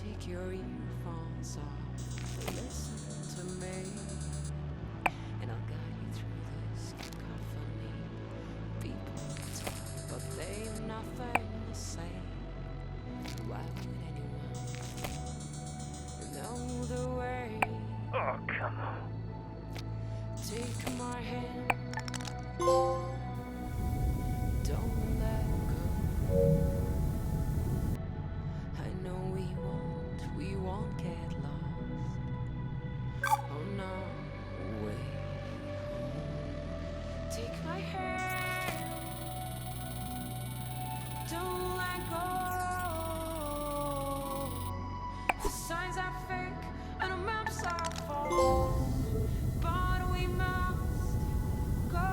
Take your earphones off, listen to me, and I'll guide you through this cacophony. People talk, but they've nothing to say. Why would anyone know the way? Oh, come on. Take my hand, don't let go. I know we won't get lost. Oh no, wait. Take my hand, don't let go. The signs are fake and the maps are false, but we must go.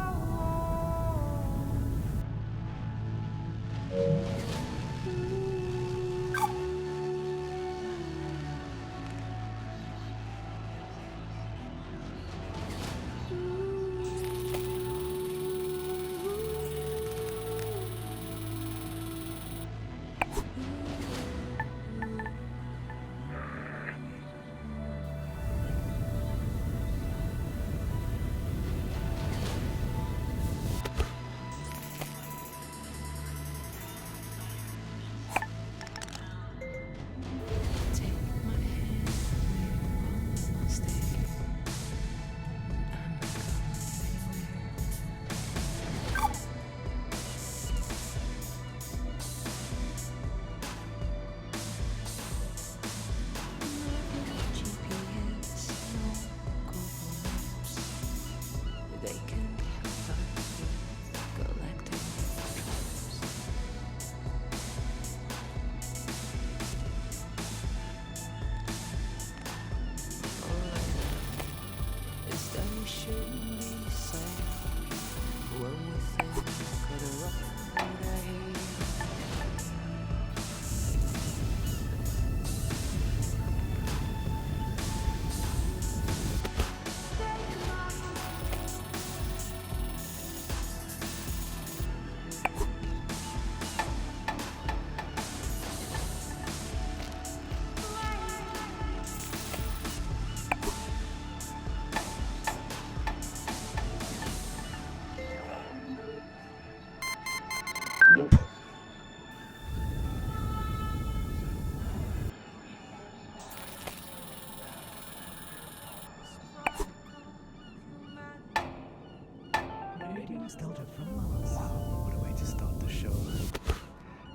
Nostalgia from Mars. Wow, what a way to start the show.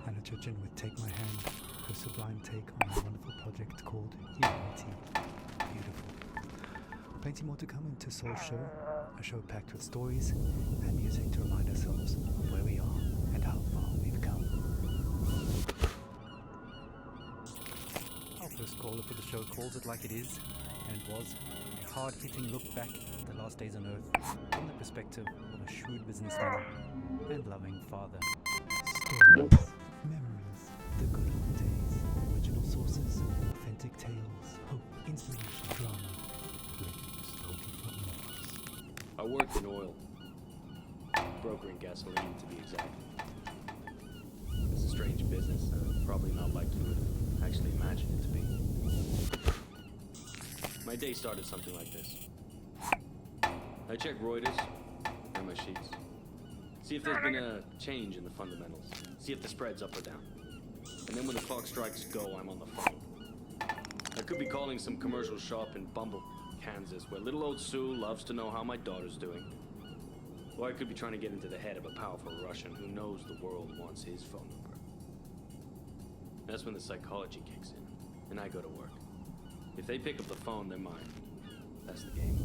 Anna Churchin with Take My Hand, her sublime take on a wonderful project called Humanity. Beautiful. Plenty more to come into Soul Show, a show packed with stories and music to remind ourselves of where we are and how far we've come. Our first caller for the show calls it like it is, and was a hard-hitting look back at the last days on Earth from the perspective of a shrewd businessman and loving father. Stories, memories, the good old days, original sources, authentic tales, hope, inspiration, drama, glimpse spoken from Mars. I worked in oil, brokering gasoline to be exact. It's a strange business, probably not like you would actually imagine it to be. My day started something like this. I check Reuters and my sheets. See if there's been a change in the fundamentals. See if the spread's up or down. And then when the clock strikes go, I'm on the phone. I could be calling some commercial shop in Bumble, Kansas, where little old Sue loves to know how my daughter's doing. Or I could be trying to get into the head of a powerful Russian who knows the world wants his phone number. That's when the psychology kicks in, and I go to work. If they pick up the phone, they're mine. That's the game.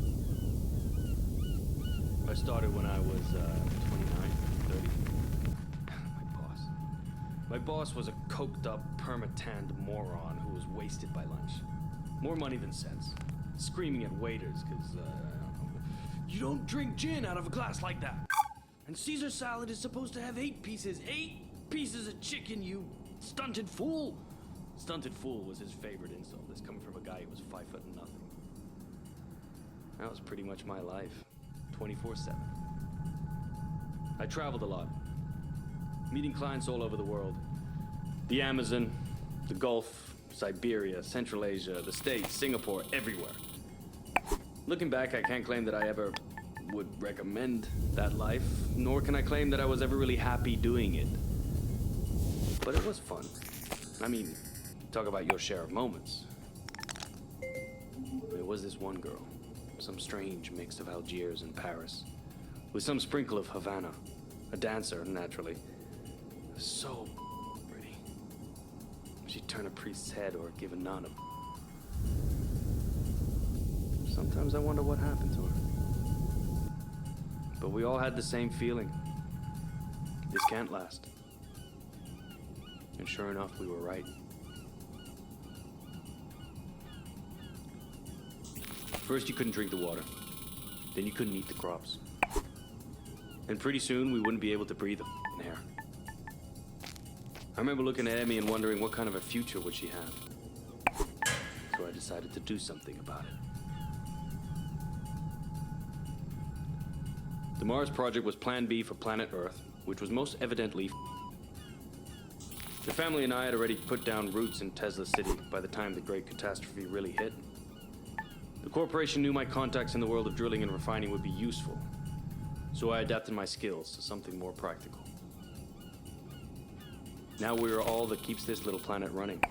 I started when I was 29, 30. My boss was a coked-up, perma-tanned moron who was wasted by lunch. More money than sense. Screaming at waiters because, you don't drink gin out of a glass like that. And Caesar salad is supposed to have 8 pieces. 8 pieces of chicken, you stunted fool. Stunted fool was his favorite insult. This coming from a guy who was 5 foot and nothing. That was pretty much my life. 24/7. I traveled a lot, meeting clients all over the world. The Amazon, the Gulf, Siberia, Central Asia, the States, Singapore, everywhere. Looking back, I can't claim that I ever would recommend that life, nor can I claim that I was ever really happy doing it. But it was fun. I mean, talk about your share of moments. There was this one girl, some strange mix of Algiers and Paris, with some sprinkle of Havana, a dancer, naturally. So pretty. She'd turn a priest's head or give a nun a... Sometimes I wonder what happened to her. But we all had the same feeling. This can't last. And sure enough, we were right. First, you couldn't drink the water. Then you couldn't eat the crops. And pretty soon, we wouldn't be able to breathe the air. I remember looking at Emmy and wondering what kind of a future would she have. So I decided to do something about it. The Mars project was Plan B for planet Earth, which was most evidently... The family and I had already put down roots in Tesla City by the time the great catastrophe really hit. The corporation knew my contacts in the world of drilling and refining would be useful, so I adapted my skills to something more practical. Now we are all that keeps this little planet running.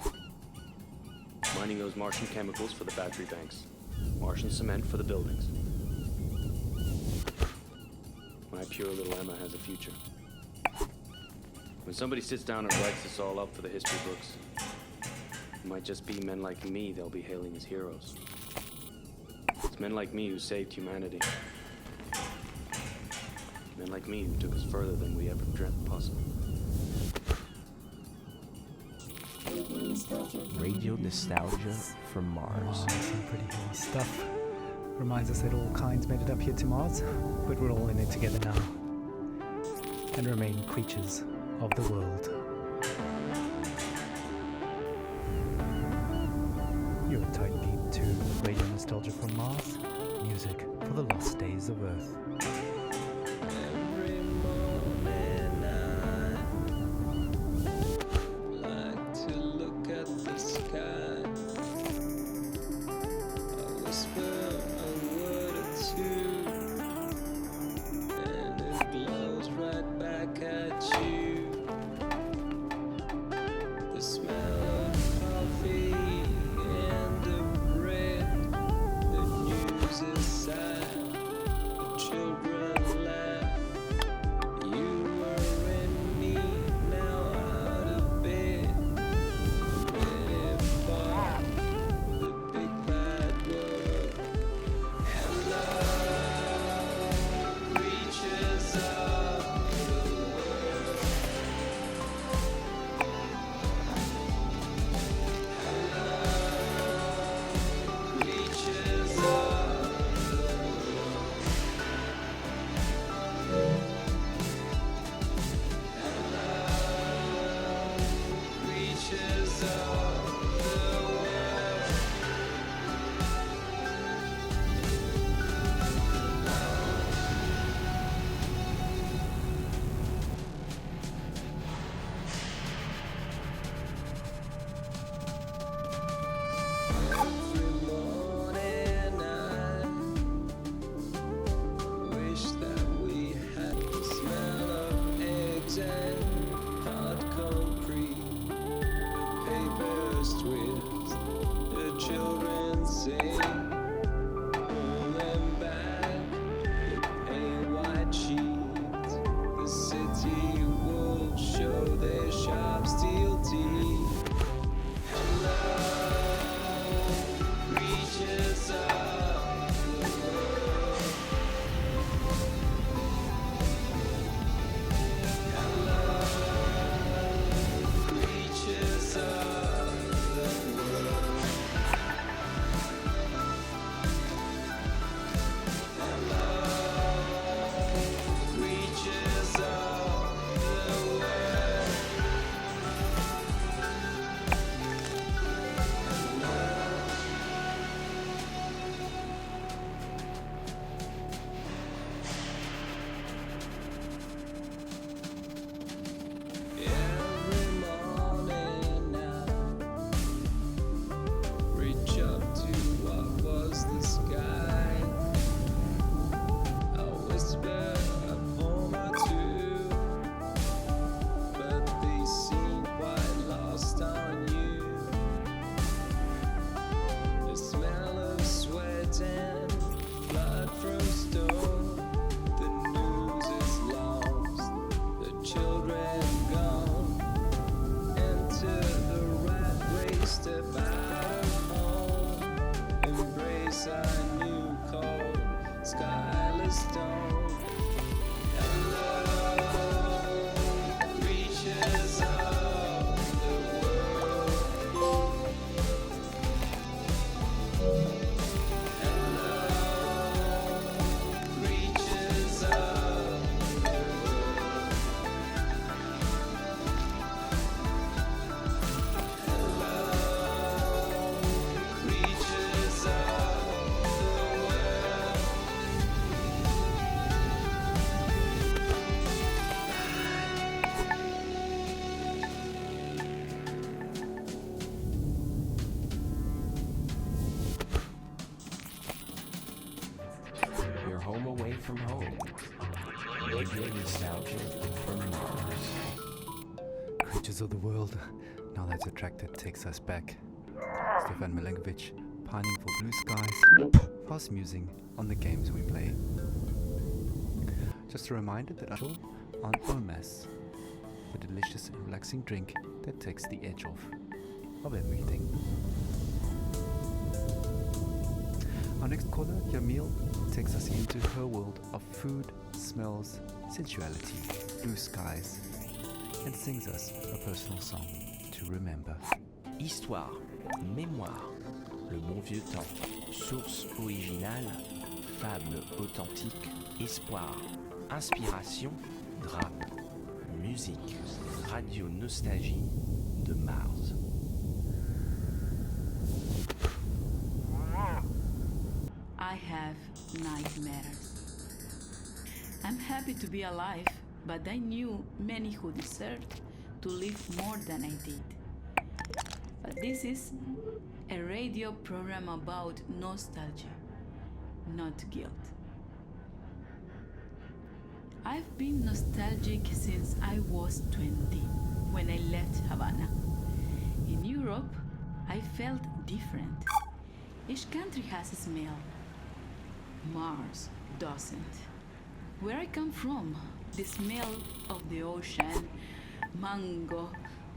Mining those Martian chemicals for the battery banks, Martian cement for the buildings. My pure little Emma has a future. When somebody sits down and writes this all up for the history books, it might just be men like me they'll be hailing as heroes. It's men like me who saved humanity. Men like me who took us further than we ever dreamt possible. Radio nostalgia from Mars. Some pretty heavy stuff. Reminds us that all kinds made it up here to Mars, but we're all in it together now. And remain creatures of the world. You're tight deep to Radio Nostalgia from Mars. Music for the lost days of Earth. Every morning I like to look at the sky. I whisper a word or two, and it blows right back at you. The smell of coffee and the bread, the news is sad, the children laugh. You were in me, now out of bed, ready for the big bad world. Hello, creatures of the world. Creatures of the creatures of the world. Every morning I wish that we had the smell of eggs and hot concrete. The papers twist, the children sing, pulling back the pale white sheets. The city wolves show their sharp steel teeth. Hello, creatures of the world. Hello, creatures of the world. step out of home, embrace a new cold, skyless dome. And love reaches up the world. And love reaches up the world. And love reaches up the world. You're home away from home. Radio nostalgia from Mars. Creatures of the world, now that attracted takes us back. Stefan Milinkovic, pining for blue skies, fast musing on the games we play. Just a reminder that I'm on Omas, the delicious and relaxing drink that takes the edge off of everything. Our next caller, Yamil, takes us into her world of food, smells, sensuality, blue skies, and sings us a personal song to remember. Histoire, mémoire, le bon vieux temps, source originale, fable authentique, espoir, inspiration, drame, musique, radio nostalgie de Mars. I have nightmares. I'm happy to be alive, but I knew many who deserved to live more than I did. But this is a radio program about nostalgia, not guilt. I've been nostalgic since I was 20, when I left Havana. In Europe, I felt different. Each country has a smell. Mars doesn't. Where I come from, the smell of the ocean, mango,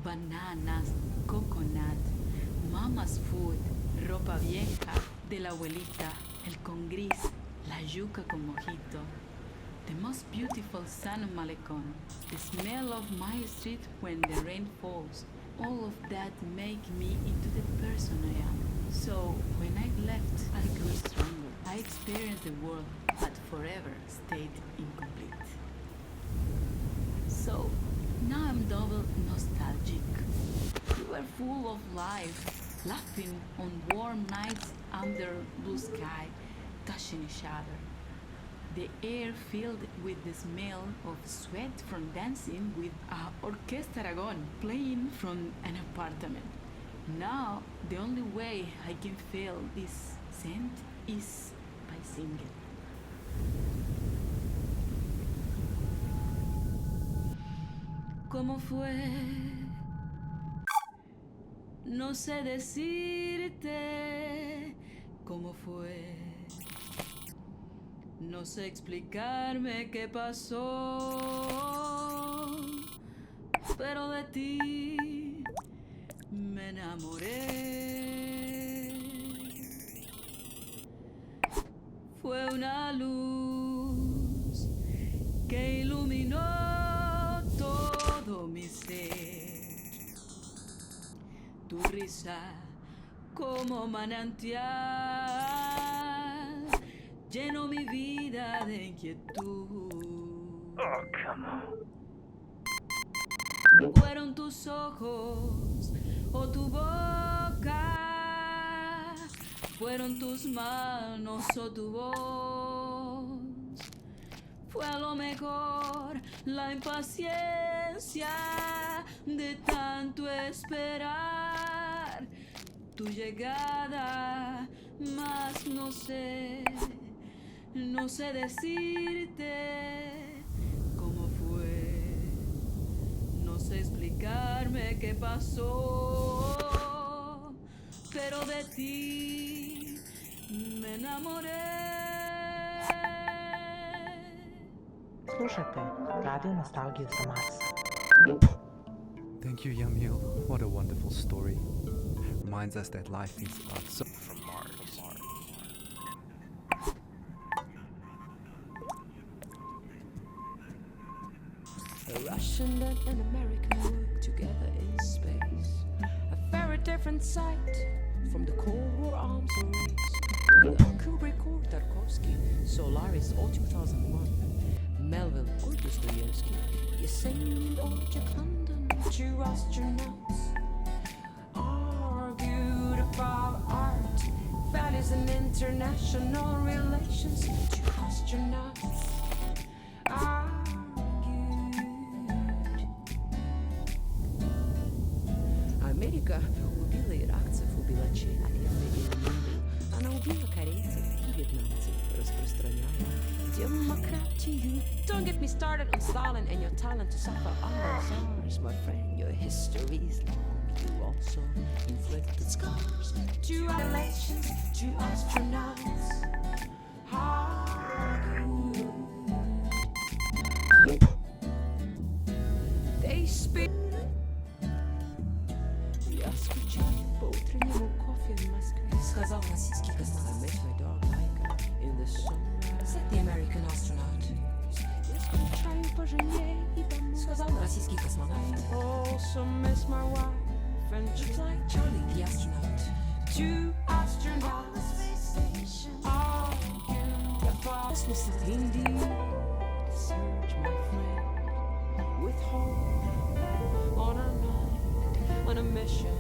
bananas, coconut, mama's food, ropa vieja, de la abuelita, el con gris, la yuca con mojito, the most beautiful San Malecon, the smell of my street when the rain falls, all of that make me into the person I am. So when I left, I grew stronger. I experienced the world, but forever stayed incomplete. So now I'm double nostalgic. We were full of life, laughing on warm nights under blue sky, touching each other. The air filled with the smell of sweat from dancing with a Orquesta Aragon playing from an apartment. Now, the only way I can feel this scent is by singing. ¿Cómo fue? No sé decirte cómo fue. No sé explicarme qué pasó, pero de ti me enamoré. Fue una luz que iluminó todo mi ser. Tu risa como manantial llenó mi vida de inquietud. Oh, come on. Fueron tus ojos o tu boca, fueron tus manos o tu voz. Fue a lo mejor la impaciencia de tanto esperar tu llegada, mas no sé decirte cómo fue, no sé explicarme qué pasó, pero de ti me enamoré. Слушате Радио Носталгия за Марс. Thank you, Yamil. What a wonderful story. reminds us that life is about so from Mars. A Russian and an American work together in space. A very different sight from the Cold War arms race. Whether Kubrick or Tarkovsky, Solaris or 2001, Melville or Dostoevsky, Yesenin or Jack London, two astronauts argued about art, values and international relations. Two astronauts argued. Америка убила иракцев, убила чехов, она убила корейцев и вьетнамцев, распространяя демократию. Don't get me started on Stalin and your talent to suffer under SARS, my friend. Your history is long. You also inflicted scars. Two relations, two astronauts. They speak. Я скучаю по утреннему кофе в Москве. Сказал российский космонавт. I met my dog Laika in the summer. Said the American astronaut. Я скучаю по жене и домой. Сказал российский космонавт. Also miss my wife and just like Charlie the astronaut. Two astronauts arguing about business. Indeed, search my friend with hope on a night, on a mission.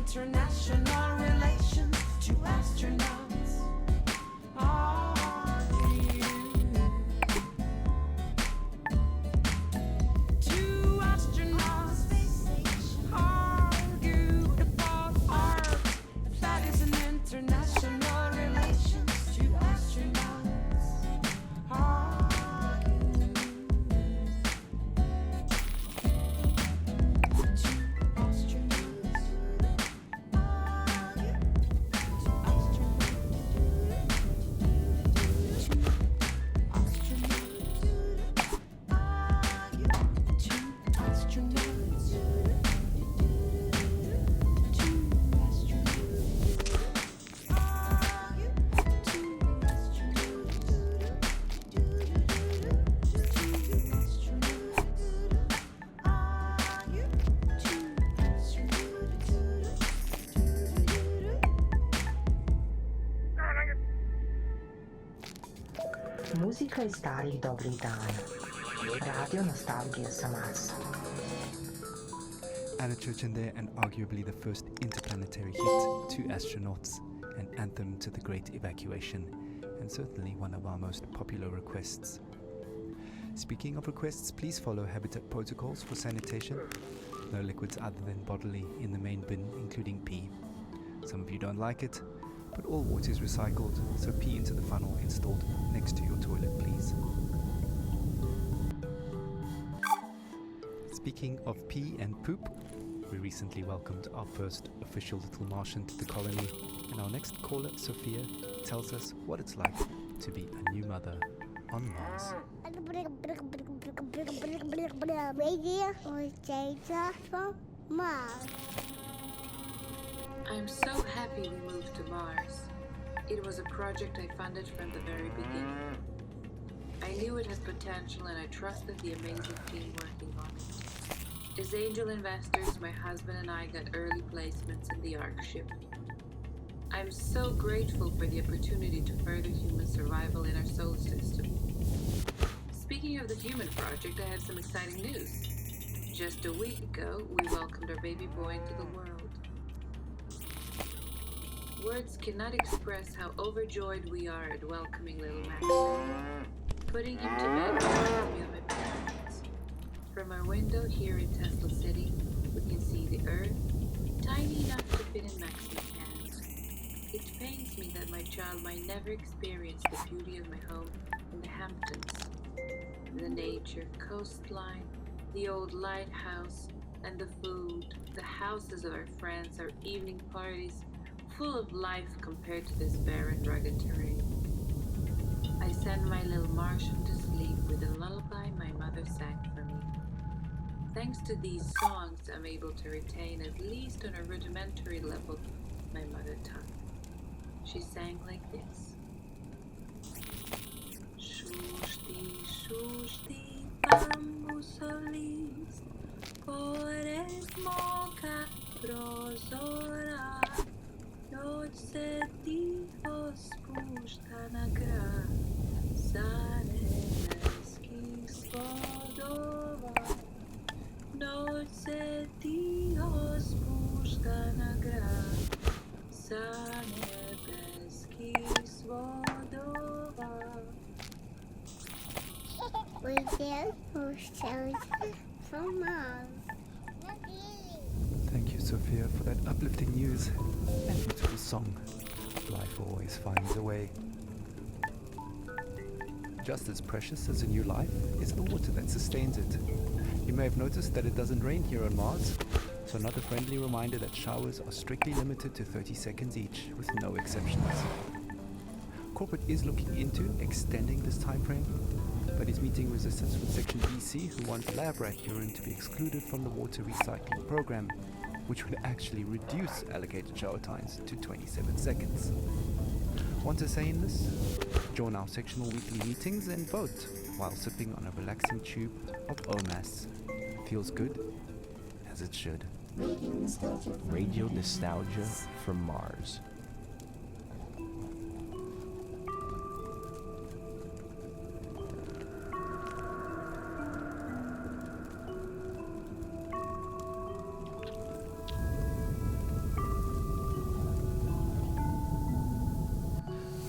International relations, two astronauts argue. Two astronauts argued about art. That is an international relations, two astronauts argue. Two astronauts. Muzika iz starih dobrih dana. Radio nostalgija sa Marsa. Anna Churchinder and arguably the first interplanetary hit, Two Astronauts, an anthem to the Great Evacuation, and certainly one of our most popular requests. Speaking of requests, please follow Habitat protocols for sanitation. No liquids other than bodily in the main bin, including pee. Some of you don't like it, but all water is recycled, so pee into the funnel installed next to your toilet, please. Speaking of pee and poop, we recently welcomed our first official little Martian to the colony, and our next caller, Sophia, tells us what it's like to be a new mother on Mars. I'm so happy we moved to Mars. It was a project I funded from the very beginning. I knew it had potential and I trusted the amazing team working on it. As angel investors, my husband and I got early placements in the ARC ship. I'm so grateful for the opportunity to further human survival in our solar system. Speaking of the human project, I have some exciting news. Just a week ago, we welcomed our baby boy into the world. Words cannot express how overjoyed we are at welcoming little Max. Putting him to bed reminds me of my parents. From our window here in Tesla City, we can see the Earth, tiny enough to fit in Max's hands. tells me that my child might never experience the beauty of my home in the Hamptons. The nature, coastline, the old lighthouse, and the food, the houses of our friends, our evening parties, full of life compared to this barren, rugged terrain. I send my little Martian to sleep with a lullaby my mother sang for me. Thanks to these songs, I'm able to retain, at least on a rudimentary level, my mother tongue. She sang like this. Shushti, shushti, bambusolis, pores moka prozora, noche tiho spušta na gra, sa nebeských svodova, noche tiho spušta na gra, sa nebeských svodova. We did ourselves from Mars. Thank you, Sophia, for that uplifting news and beautiful song. Life always finds a way. Just as precious as a new life is the water that sustains it. You may have noticed that it doesn't rain here on Mars, so another friendly reminder that showers are strictly limited to 30 seconds each, with no exceptions. Corporate is looking into extending this time frame, but is meeting resistance with Section BC, who want lab rat urine to be excluded from the water recycling program, which would actually reduce allocated shower times to 27 seconds. Want to say in this? Join our sectional weekly meetings and vote while sipping on a relaxing tube of OMAS. Feels good, as it should. Radio Nostalgia from Mars.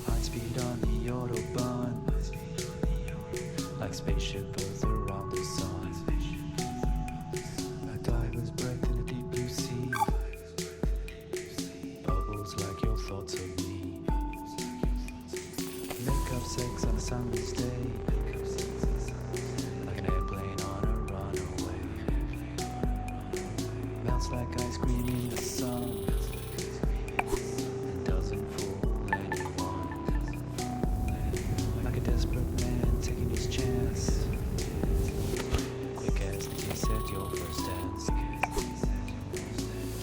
High speed on the Autobahn, like spaceship Earth around the sun. A diver's breath in a deep blue sea, bubbles like your thoughts of me. Make up sex on a sunless day, like an airplane on a runaway. Melts like ice cream in the sun, and doesn't fool anyone. Like a desperate man taking his chance, quick as the kiss at your first dance.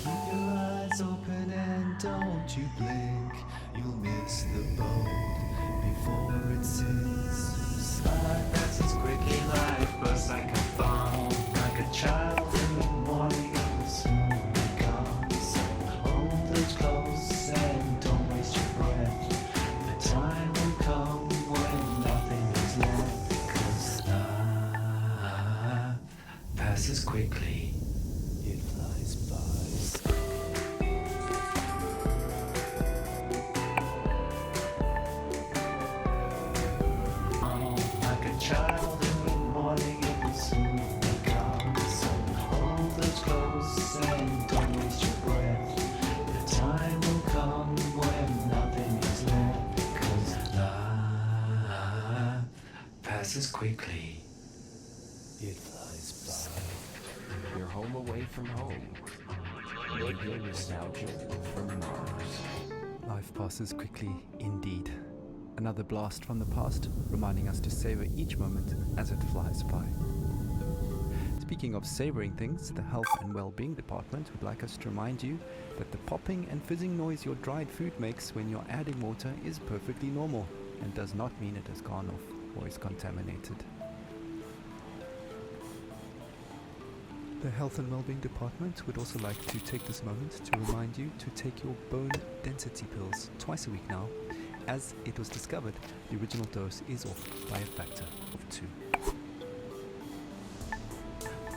Keep your eyes open and don't you blink, you'll miss the boat before it sinks. Sunlight passes quickly, life bursts like a bomb, like a child in the morning, it will soon be gone. So hold those close and don't waste your breath. The time will come when nothing is left, 'cause life passes quickly, it flies by. Like a child in the morning, it will soon be gone. So hold those close and don't waste your breath. The time will come when nothing is left, 'cause life passes quickly, it flies by. You're home away from home. Radio Nostalgia from Mars. Life passes quickly indeed. Another blast from the past, reminding us to savor each moment as it flies by. Speaking of savoring things, the Health and Well-being Department would like us to remind you that the popping and fizzing noise your dried food makes when you're adding water is perfectly normal and does not mean it has gone off or is contaminated. The Health and Wellbeing Department would also like to take this moment to remind you to take your bone density pills twice a week now, as it was discovered the original dose is off by a factor of 2.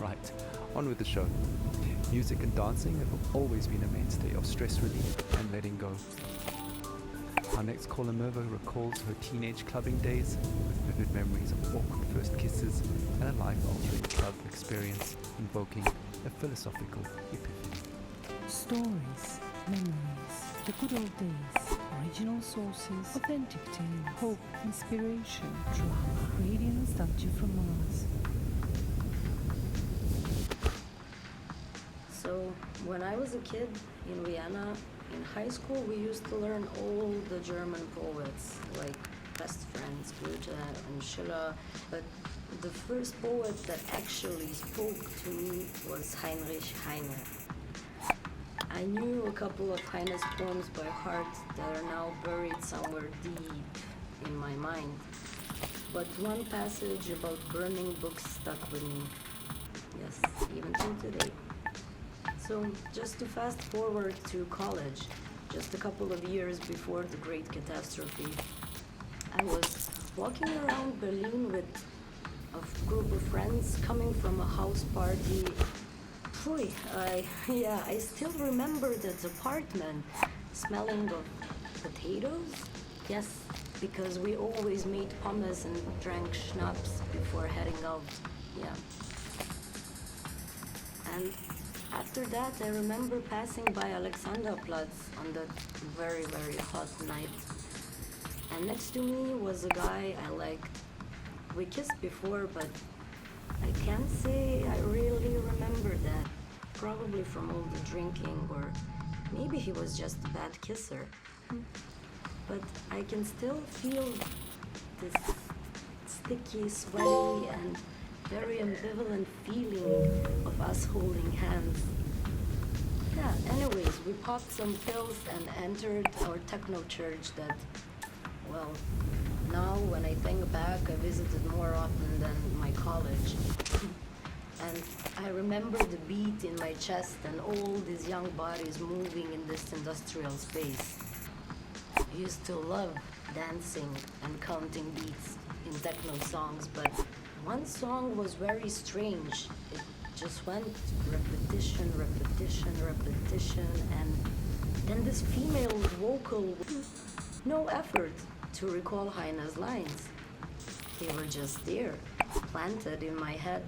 Right, on with the show. Music and dancing have always been a mainstay of stress relief and letting go. Our next caller, Merva, recalls her teenage clubbing days with vivid memories of awkward first kisses and a life-altering club experience invoking a philosophical epiphany. Stories, memories, the good old days, Original sources, authentic tales, hope, inspiration, drama, radio nostalgia from Mars. So, when I was a kid in Vienna, in high school, we used to learn all the German poets, like Best Friends, Goethe and Schiller, but the first poet that actually spoke to me was Heinrich Heine. I knew a couple of Heine's poems by heart that are now buried somewhere deep in my mind. But one passage about burning books stuck with me. Yes, even till today. So, just to fast forward to college, just a couple of years before the Great Catastrophe, I was walking around Berlin with a group of friends coming from a house party. I still remember that apartment smelling of potatoes. Yes, because we always made pommes and drank schnapps before heading out. Yeah. And after that, I remember passing by Alexanderplatz on that very, very hot night. And next to me was a guy I liked. We kissed before, but I can't say I really remember that. Probably from all the drinking, or maybe he was just a bad kisser. But I can still feel this sticky, sweaty, and very ambivalent feeling of us holding hands. Yeah, anyways, we popped some pills and entered our techno church that, well, now when I think back, I visited more often than my college. And I remember the beat in my chest and all these young bodies moving in this industrial space. I used to love dancing and counting beats in techno songs, but one song was very strange. It just went repetition, repetition, repetition, and then this female vocal with no effort to recall Heine's lines. They were just there, planted in my head.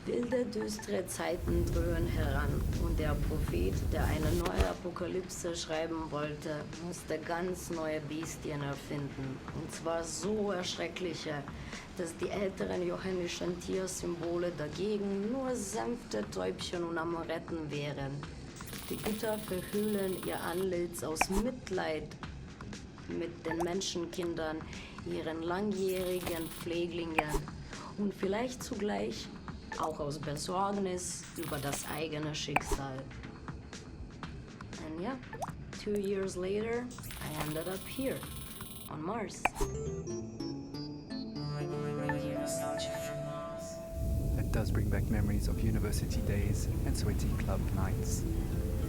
Wilde, düstere Zeiten dröhnen heran und der Prophet, der eine neue Apokalypse schreiben wollte, musste ganz neue Bestien erfinden. Und zwar so erschreckliche, dass die älteren johannischen Tiersymbole dagegen nur sanfte Täubchen und Amoretten wären. Die Götter verhüllen ihr Antlitz aus Mitleid mit den Menschenkindern, ihren langjährigen Pfleglingen und vielleicht zugleich auch aus Besorgnis über das eigene Schicksal. And yeah, 2 years later, I ended up here, on Mars. That does bring back memories of university days and sweaty club nights.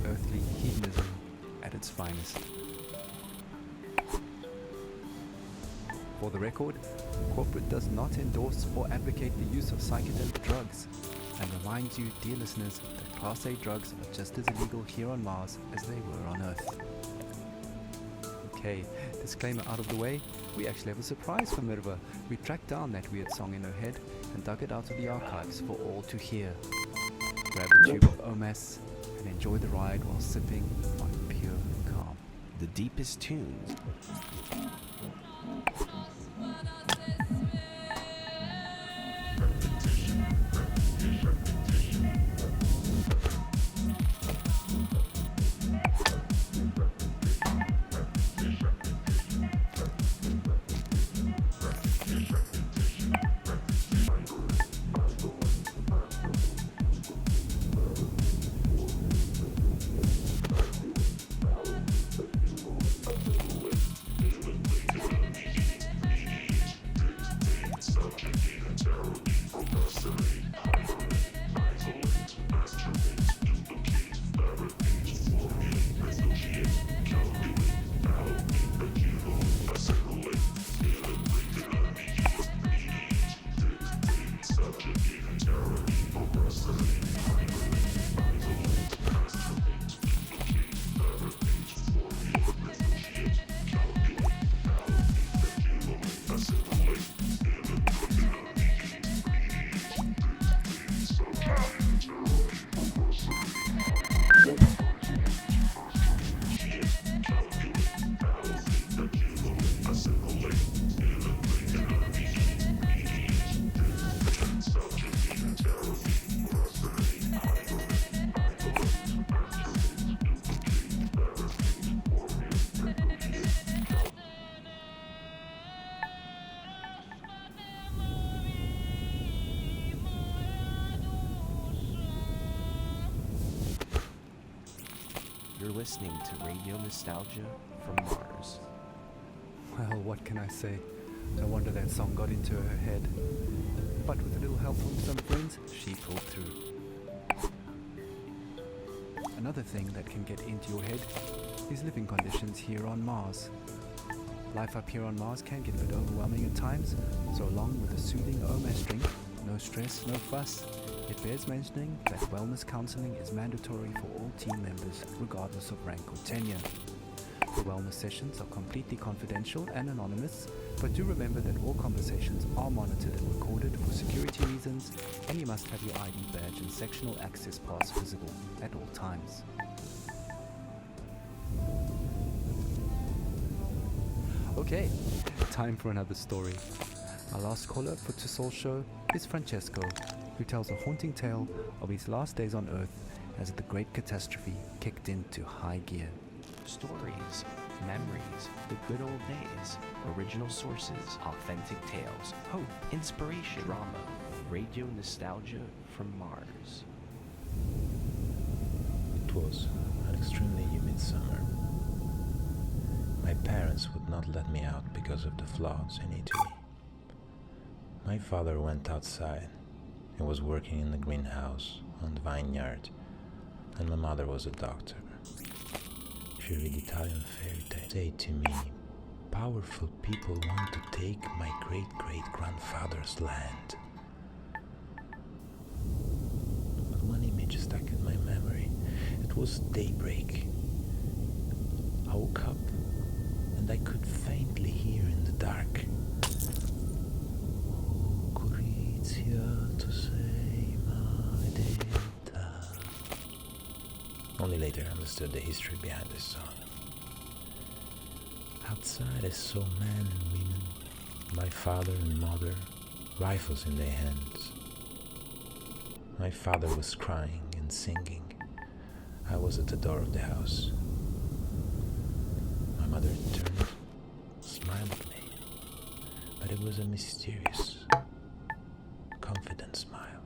Earthly hedonism at its finest. For the record, corporate does not endorse or advocate the use of psychedelic drugs, and reminds you, dear listeners, that Class A drugs are just as illegal here on Mars as they were on Earth. Okay, disclaimer out of the way, we actually have a surprise from Mirva. We tracked down that weird song in her head and dug it out of the archives for all to hear. Grab a tube of OMAS and enjoy the ride while sipping on pure calm. The deepest tunes. listening to Radio Nostalgia from Mars. Well, what can I say? No wonder that song got into her head. But with a little help from some friends, she pulled through. Another thing that can get into your head is living conditions here on Mars. Life up here on Mars can get a bit overwhelming at times, so along with a soothing OMS drink, no stress, no fuss, it bears mentioning that wellness counseling is mandatory for all team members, regardless of rank or tenure. The wellness sessions are completely confidential and anonymous, but do remember that all conversations are monitored and recorded for security reasons, and you must have your ID badge and sectional access pass visible at all times. Okay, time for another story. Our last caller for Tussol's show is Francesco, who tells a haunting tale of his last days on Earth as the Great Catastrophe kicked into high gear. Stories, memories, the good old days, original sources, authentic tales, hope, inspiration, drama, radio nostalgia from Mars. It was an extremely humid summer. My parents would not let me out because of the floods in Italy. My father went outside and was working in the greenhouse on the vineyard, and my mother was a doctor. She read Italian fairy tales. Say to me, powerful people want to take my great-great-grandfather's land. But one image stuck in my memory. It was daybreak. I woke up and I could faintly hear in the dark, "O Gorizia, tu sei maledetta." Only later I understood the history behind this song. Outside I saw men and women, my father and mother, rifles in their hands. My father was crying and singing. I was at the door of the house. My mother turned, smiled at me, but it was a mysterious, confident smile.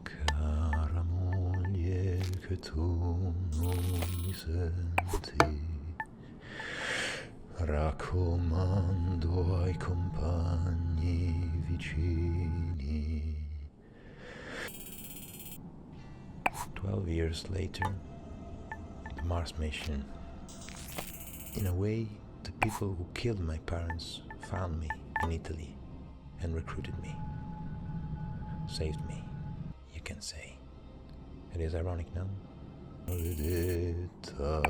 Cara moglie che tu non mi senti, raccomando ai compagni vicini. 12 years later, the Mars mission. In a way, the people who killed my parents found me in Italy and recruited me. Saved me, you can say. It is ironic, no? Maledetta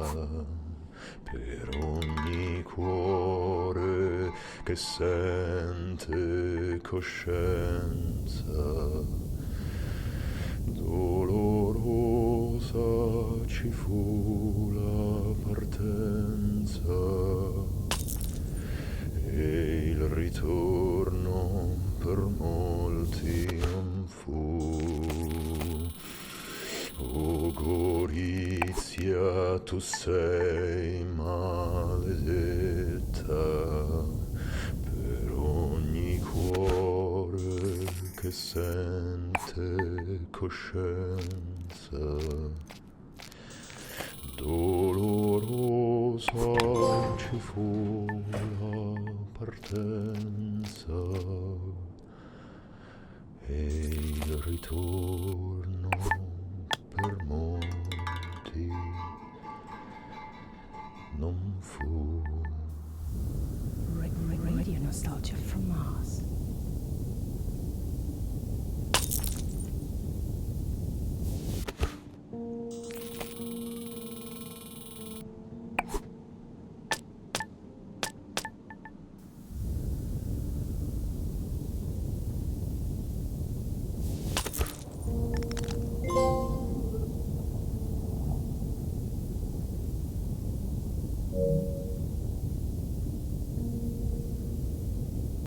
per ogni cuore che sente coscienza, dolorosa ci fu la partenza e il ritorno per molti non fu. O Gorizia, tu sei maledetta per ogni cuore che sente coscienza, dolorosa ci fu la partenza e il ritorno per molti non fu. Radio nostalgia from Mars.